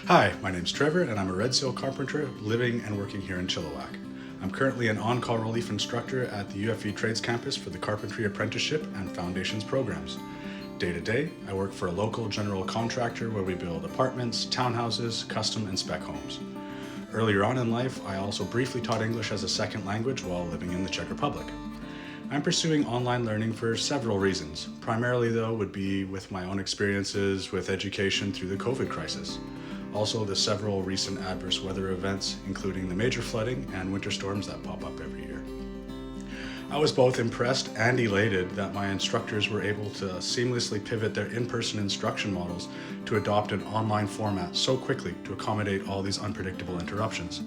Hi, my name's Trevor and I'm a red seal carpenter living and working here in Chilliwack. I'm currently an on-call relief instructor at the UFE Trades Campus for the Carpentry Apprenticeship and Foundations programs. Day to day, I work for a local general contractor where we build apartments, townhouses, custom and spec homes. Earlier on in life, I also briefly taught English as a second language while living in the Czech Republic. I'm pursuing online learning for several reasons. Primarily though would be with my own experiences with education through the COVID crisis. Also the several recent adverse weather events, including the major flooding and winter storms that pop up every year. I was both impressed and elated that my instructors were able to seamlessly pivot their in-person instruction models to adopt an online format so quickly to accommodate all these unpredictable interruptions.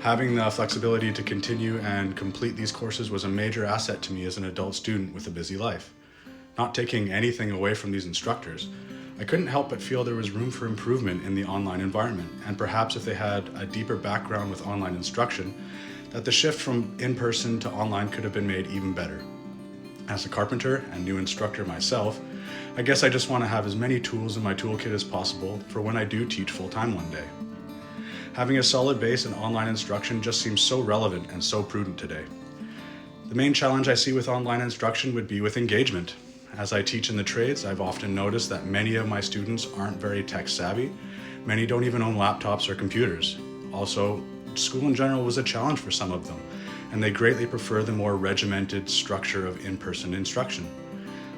Having the flexibility to continue and complete these courses was a major asset to me as an adult student with a busy life. Not taking anything away from these instructors, I couldn't help but feel there was room for improvement in the online environment, and perhaps if they had a deeper background with online instruction, that the shift from in-person to online could have been made even better. As a carpenter and new instructor myself, I guess I just want to have as many tools in my toolkit as possible for when I do teach full-time one day. Having a solid base in online instruction just seems so relevant and so prudent today. The main challenge I see with online instruction would be with engagement. As I teach in the trades, I've often noticed that many of my students aren't very tech savvy. Many don't even own laptops or computers. Also, school in general was a challenge for some of them, and they greatly prefer the more regimented structure of in-person instruction.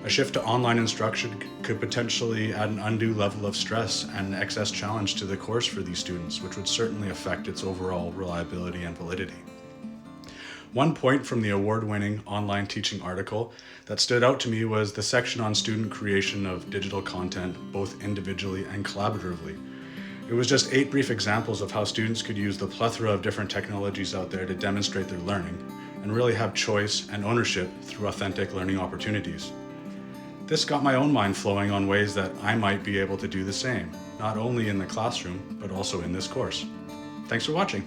A shift to online instruction could potentially add an undue level of stress and excess challenge to the course for these students, which would certainly affect its overall reliability and validity. One point from the award-winning online teaching article that stood out to me was the section on student creation of digital content, both individually and collaboratively. It was just 8 brief examples of how students could use the plethora of different technologies out there to demonstrate their learning and really have choice and ownership through authentic learning opportunities. This got my own mind flowing on ways that I might be able to do the same, not only in the classroom, but also in this course. Thanks for watching.